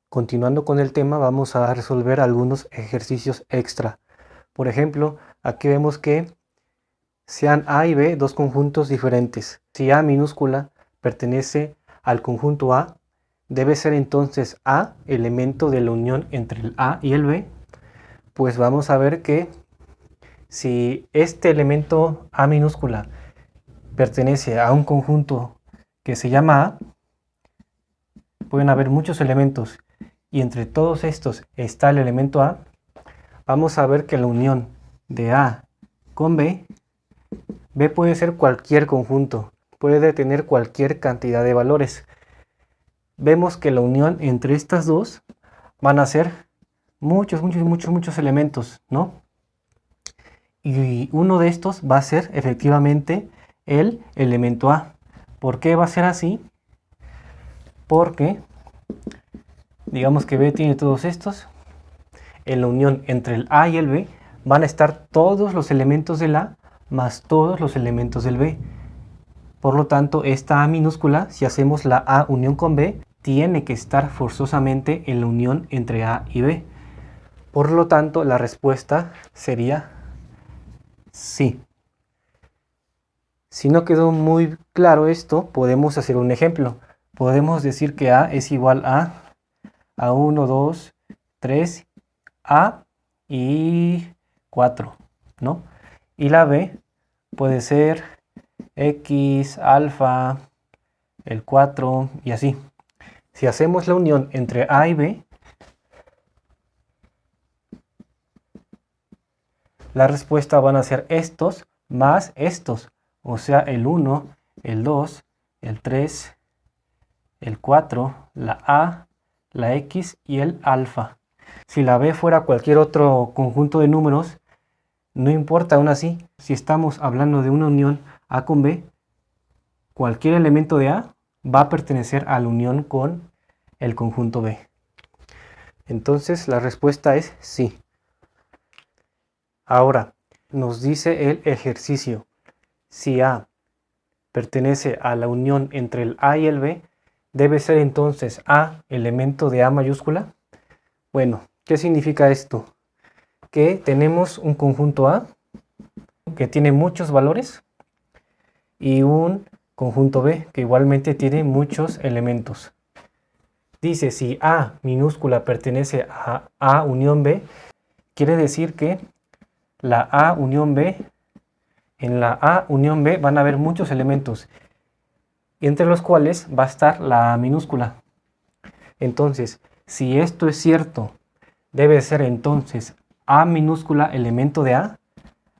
Continuando con el tema, vamos a resolver algunos ejercicios extra. Por ejemplo, aquí vemos que sean A y B dos conjuntos diferentes. Si A minúscula pertenece al conjunto A, debe ser entonces A elemento de la unión entre el A y el B. Pues vamos a ver que si este elemento A minúscula pertenece a un conjunto que se llama A, pueden haber muchos elementos y entre todos estos está el elemento A, vamos a ver que la unión de A con B puede ser cualquier conjunto, puede tener cualquier cantidad de valores. Vemos que la unión entre estas dos van a ser muchos elementos, ¿no? Y uno de estos va a ser efectivamente el elemento A. ¿Por qué va a ser así? Porque digamos que B tiene todos estos. En la unión entre el A y el B van a estar todos los elementos del A más todos los elementos del B. Por lo tanto, esta A minúscula, si hacemos la A unión con B, tiene que estar forzosamente en la unión entre A y B. Por lo tanto, la respuesta sería sí. Si no quedó muy claro esto, podemos hacer un ejemplo. Podemos decir que A es igual a 1, 2, 3, A y 4, ¿no? Y la B puede ser X, alfa, el 4 y así. Si hacemos la unión entre A y B, la respuesta van a ser estos más estos, o sea, el 1, el 2, el 3, el 4, la A, la X y el alfa. Si la B fuera cualquier otro conjunto de números, no importa aún así. Si estamos hablando de una unión A con B, cualquier elemento de A va a pertenecer a la unión con el conjunto B. Entonces la respuesta es sí. Ahora, nos dice el ejercicio. Si A pertenece a la unión entre el A y el B, ¿debe ser entonces A elemento de A mayúscula? Bueno, ¿qué significa esto? Que tenemos un conjunto A que tiene muchos valores y un conjunto B que igualmente tiene muchos elementos. Dice, si A minúscula pertenece a A unión B, quiere decir que la A unión B, en la A unión B van a haber muchos elementos, entre los cuales va a estar la A minúscula. Entonces, si esto es cierto, debe ser entonces A minúscula elemento de A.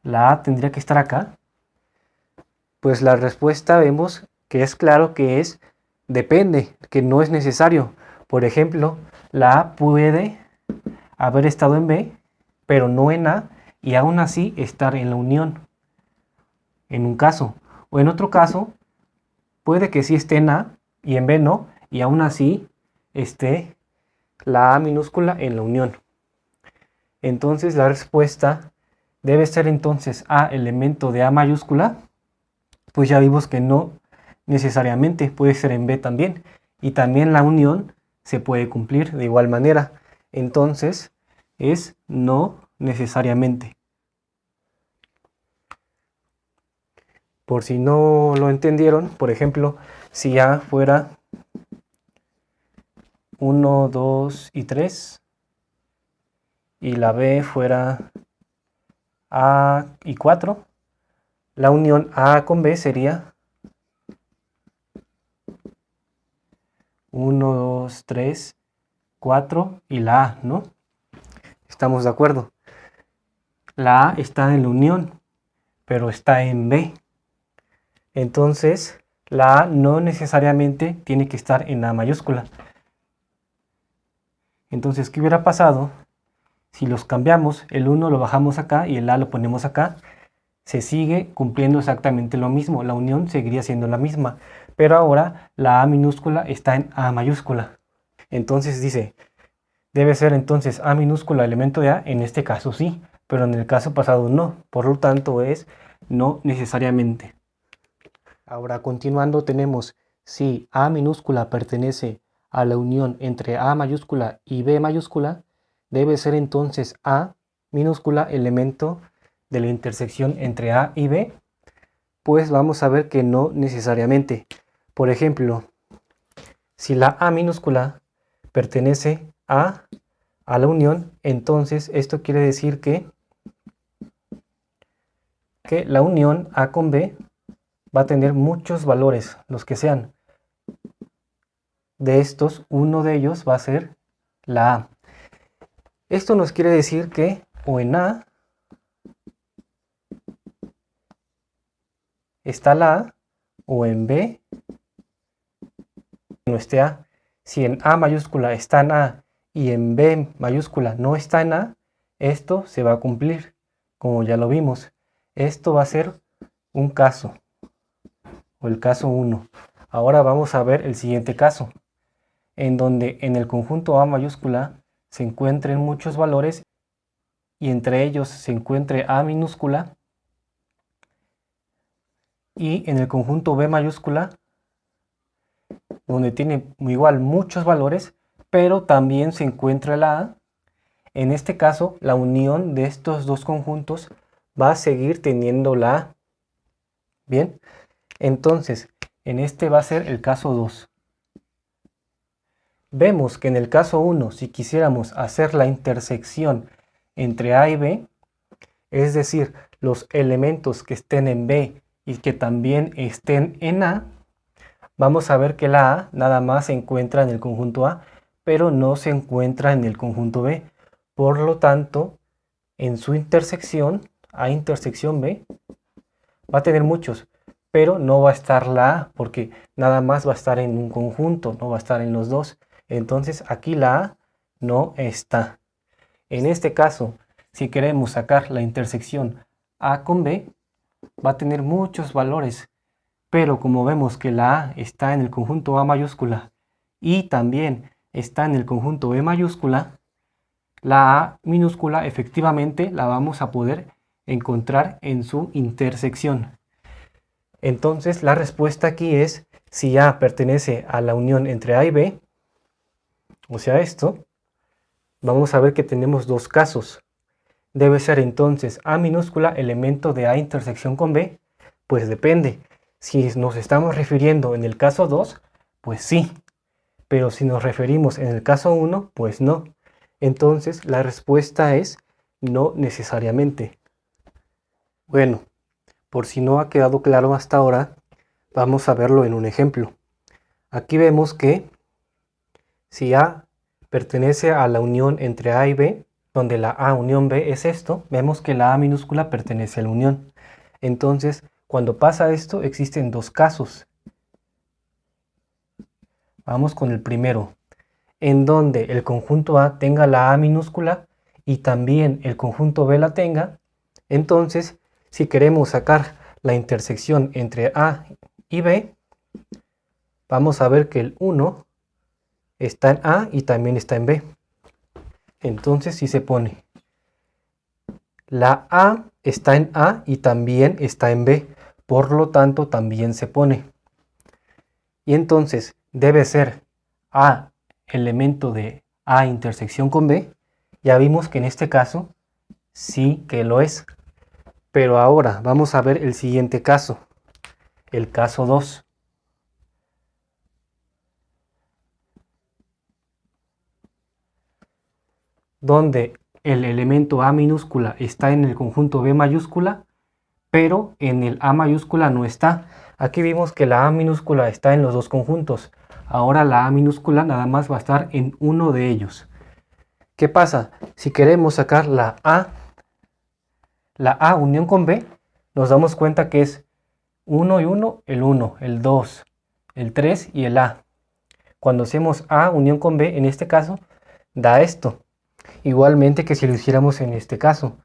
La A tendría que estar acá. Pues la respuesta vemos que es claro que es depende, que no es necesario. Por ejemplo, la A puede haber estado en B, pero no en A, y aún así estar en la unión. En un caso. O en otro caso, puede que sí esté en A y en B no, y aún así esté la A minúscula en la unión. Entonces la respuesta debe ser entonces A elemento de A mayúscula. Pues ya vimos que no necesariamente, puede ser en B también. Y también la unión se puede cumplir de igual manera. Entonces es no necesariamente. Por si no lo entendieron, por ejemplo, si A fuera 1, 2 y 3 y la B fuera A y 4, la unión A con B sería 1, 2, 3, 4 y la A, ¿no? ¿Estamos de acuerdo? La A está en la unión, pero está en B. Entonces, la A no necesariamente tiene que estar en A mayúscula. Entonces, ¿qué hubiera pasado si los cambiamos? El 1 lo bajamos acá y el A lo ponemos acá. Se sigue cumpliendo exactamente lo mismo. La unión seguiría siendo la misma. Pero ahora la A minúscula está en A mayúscula. Entonces dice, debe ser entonces A minúscula elemento de A. En este caso sí, pero en el caso pasado no. Por lo tanto es no necesariamente. Ahora continuando tenemos, si A minúscula pertenece a la unión entre A mayúscula y B mayúscula, debe ser entonces A minúscula elemento de la intersección entre A y B. Pues vamos a ver que no necesariamente. Por ejemplo, si la A minúscula pertenece a la unión, entonces esto quiere decir que la unión A con B va a tener muchos valores, los que sean. De estos, uno de ellos va a ser la A. Esto nos quiere decir que o en A está la A, o en B no esté A. Si en A mayúscula está en A y en B mayúscula no está en A, esto se va a cumplir, como ya lo vimos. Esto va a ser un caso, o el caso 1. Ahora vamos a ver el siguiente caso, en donde en el conjunto A mayúscula se encuentren muchos valores y entre ellos se encuentre A minúscula, y en el conjunto B mayúscula, donde tiene igual muchos valores, pero también se encuentra la A. En este caso, la unión de estos dos conjuntos va a seguir teniendo la A. Bien, entonces, en este va a ser el caso 2. Vemos que en el caso 1, si quisiéramos hacer la intersección entre A y B, es decir, los elementos que estén en B y que también estén en A, vamos a ver que la A nada más se encuentra en el conjunto A, pero no se encuentra en el conjunto B. Por lo tanto, en su intersección, A intersección B, va a tener muchos, pero no va a estar la A, porque nada más va a estar en un conjunto, no va a estar en los dos. Entonces aquí la A no está. En este caso, si queremos sacar la intersección A con B, va a tener muchos valores, pero como vemos que la A está en el conjunto A mayúscula y también está en el conjunto B mayúscula, la A minúscula efectivamente la vamos a poder encontrar en su intersección. Entonces la respuesta aquí es, si A pertenece a la unión entre A y B, o sea esto, vamos a ver que tenemos dos casos. Debe ser entonces A minúscula elemento de A intersección con B. Pues depende. Si nos estamos refiriendo en el caso 2, pues sí. Pero si nos referimos en el caso 1, pues no. Entonces la respuesta es no necesariamente. Bueno, por si no ha quedado claro hasta ahora, vamos a verlo en un ejemplo. Aquí vemos que si A pertenece a la unión entre A y B, donde la A unión B es esto, vemos que la A minúscula pertenece a la unión. Entonces, cuando pasa esto, existen dos casos. Vamos con el primero, en donde el conjunto A tenga la A minúscula y también el conjunto B la tenga. Entonces, si queremos sacar la intersección entre A y B, vamos a ver que el 1 está en A y también está en B. Entonces, si se pone la A está en A y también está en B, por lo tanto también se pone. Y entonces debe ser A elemento de A intersección con B. Ya vimos que en este caso sí que lo es. Pero ahora vamos a ver el siguiente caso, el caso 2. Donde el elemento A minúscula está en el conjunto B mayúscula, pero en el A mayúscula no está. Aquí vimos que la A minúscula está en los dos conjuntos. Ahora la A minúscula nada más va a estar en uno de ellos. ¿Qué pasa? Si queremos sacar la A unión con B, nos damos cuenta que es 1 y 1, el 1, el 2, el 3 y el A. Cuando hacemos A unión con B, en este caso, da esto. Igualmente que si lo hiciéramos en este caso.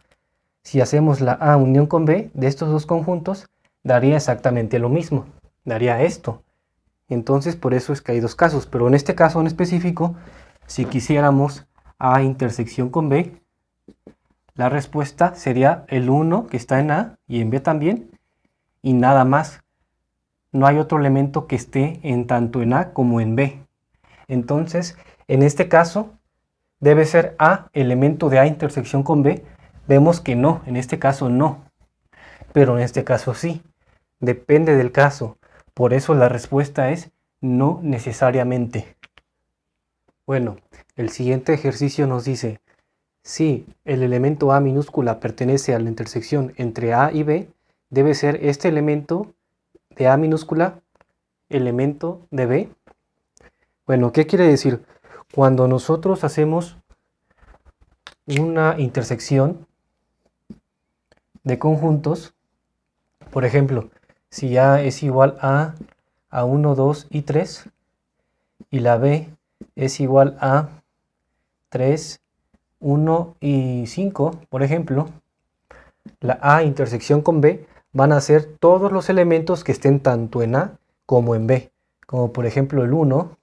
Si hacemos la A unión con B de estos dos conjuntos, daría exactamente lo mismo. Daría esto. Entonces, por eso es que hay dos casos. Pero en este caso en específico, si quisiéramos A intersección con B, la respuesta sería el 1 que está en A y en B también, y nada más. No hay otro elemento que esté en tanto en A como en B. Entonces, en este caso, debe ser A elemento de A intersección con B. Vemos que no, en este caso no, pero en este caso sí. Depende del caso. Por eso la respuesta es no necesariamente. Bueno, el siguiente ejercicio nos dice, si el elemento A minúscula pertenece a la intersección entre A y B, debe ser este elemento de A minúscula elemento de B. Bueno, ¿qué quiere decir? Cuando nosotros hacemos una intersección de conjuntos, por ejemplo, si A es igual a 1, 2 y 3, y la B es igual a 3, 1 y 5, por ejemplo, la A intersección con B van a ser todos los elementos que estén tanto en A como en B, como por ejemplo el 1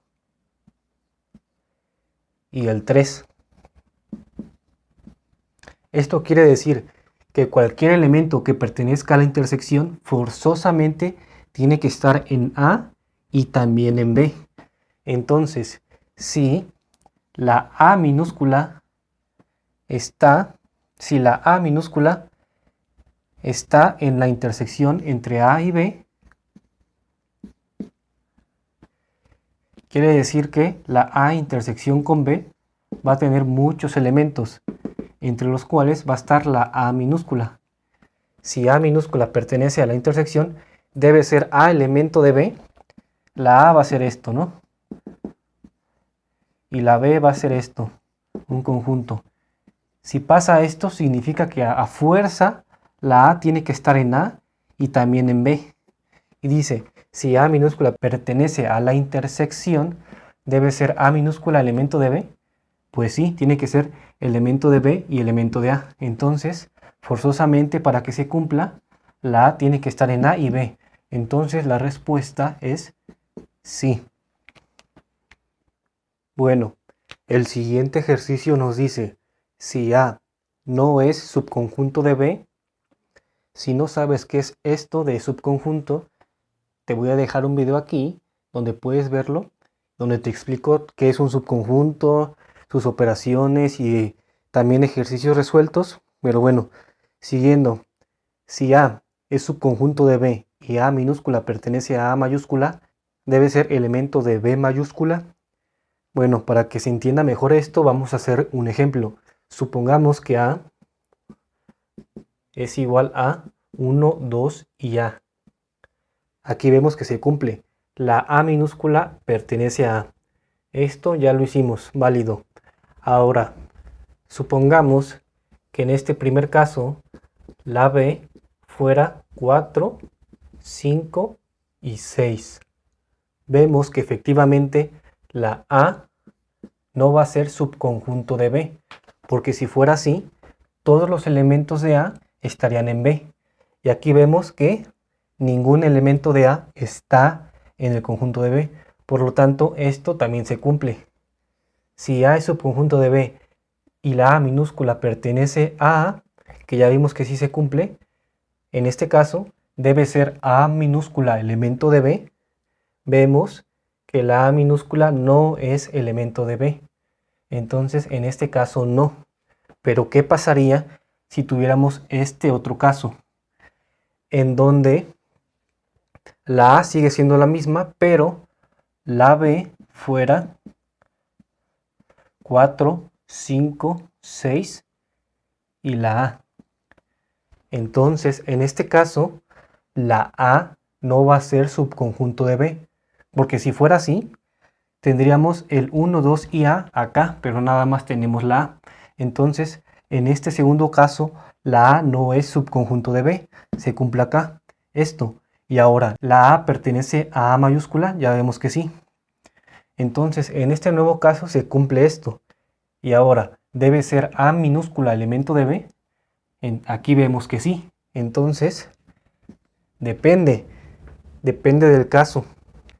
y el 3. Esto quiere decir que cualquier elemento que pertenezca a la intersección forzosamente tiene que estar en A y también en B. Entonces, si la A minúscula está en la intersección entre A y B, quiere decir que la A intersección con B va a tener muchos elementos, entre los cuales va a estar la A minúscula. Si A minúscula pertenece a la intersección, debe ser A elemento de B. La A va a ser esto, ¿no? Y la B va a ser esto, un conjunto. Si pasa esto, significa que a fuerza la A tiene que estar en A y también en B. Y dice, si A minúscula pertenece a la intersección, ¿debe ser A minúscula elemento de B? Pues sí, tiene que ser elemento de B y elemento de A. Entonces, forzosamente para que se cumpla, la A tiene que estar en A y B. Entonces la respuesta es sí. Bueno, el siguiente ejercicio nos dice, si A no es subconjunto de B, si no sabes qué es esto de subconjunto, te voy a dejar un video aquí donde puedes verlo, donde te explico qué es un subconjunto, sus operaciones y también ejercicios resueltos. Pero bueno, siguiendo, si A es subconjunto de B y A minúscula pertenece a A mayúscula, debe ser elemento de B mayúscula. Bueno, para que se entienda mejor esto, vamos a hacer un ejemplo. Supongamos que A es igual a 1, 2 y A. Aquí vemos que se cumple. La A minúscula pertenece a A. Esto ya lo hicimos, válido. Ahora, supongamos que en este primer caso, la B fuera 4, 5 y 6. Vemos que efectivamente la A no va a ser subconjunto de B, porque si fuera así, todos los elementos de A estarían en B. Y aquí vemos que ningún elemento de A está en el conjunto de B. Por lo tanto, esto también se cumple. Si A es subconjunto de B y la A minúscula pertenece a A, que ya vimos que sí se cumple, en este caso debe ser A minúscula elemento de B. Vemos que la A minúscula no es elemento de B. Entonces, en este caso no. Pero, ¿qué pasaría si tuviéramos este otro caso? En donde la A sigue siendo la misma, pero la B fuera 4, 5, 6 y la A. Entonces, en este caso, la A no va a ser subconjunto de B, porque si fuera así, tendríamos el 1, 2 y A acá, pero nada más tenemos la A. Entonces, en este segundo caso, la A no es subconjunto de B, se cumple acá esto. Y ahora, ¿la A pertenece a A mayúscula? Ya vemos que sí. Entonces, en este nuevo caso se cumple esto. Y ahora, ¿debe ser A minúscula elemento de B? Aquí vemos que sí. Entonces, depende del caso.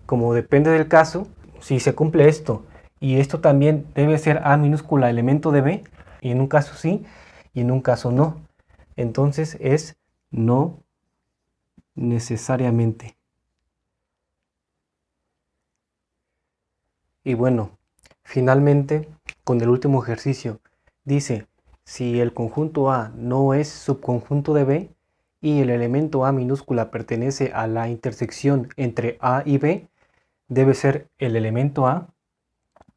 Como depende del caso, si se cumple esto y esto también debe ser A minúscula elemento de B, y en un caso sí y en un caso no. Entonces es no necesariamente. Y bueno, Finalmente, con el último ejercicio, dice, si el conjunto A no es subconjunto de B y el elemento A minúscula pertenece a la intersección entre A y B, debe ser el elemento A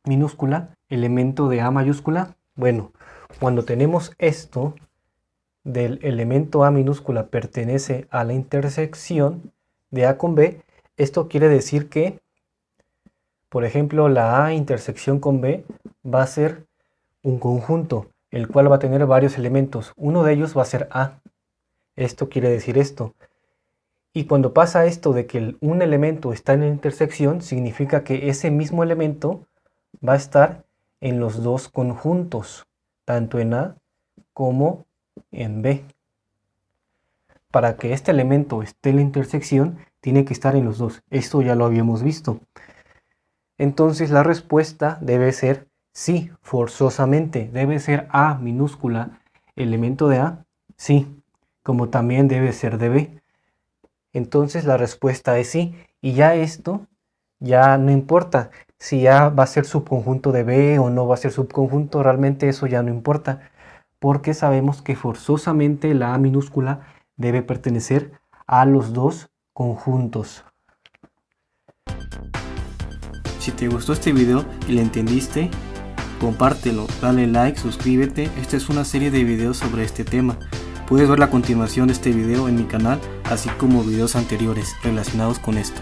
minúscula, elemento de A mayúscula. Bueno, cuando tenemos esto del elemento A minúscula pertenece a la intersección de A con B, esto quiere decir que, por ejemplo, la A intersección con B va a ser un conjunto, el cual va a tener varios elementos. Uno de ellos va a ser A. Esto quiere decir esto. Y cuando pasa esto de que un elemento está en la intersección, significa que ese mismo elemento va a estar en los dos conjuntos, tanto en A como en B. Para que este elemento esté en la intersección, tiene que estar en los dos. Esto ya lo habíamos visto. Entonces la respuesta debe ser sí, forzosamente. Debe ser A minúscula, elemento de A, sí, como también debe ser de B. Entonces la respuesta es sí, y ya esto ya no importa si A va a ser subconjunto de B o no va a ser subconjunto, realmente eso ya no importa, porque sabemos que forzosamente la A minúscula debe pertenecer a los dos conjuntos. Si te gustó este video y le entendiste, compártelo, dale like, suscríbete. Esta es una serie de videos sobre este tema. Puedes ver la continuación de este video en mi canal, así como videos anteriores relacionados con esto.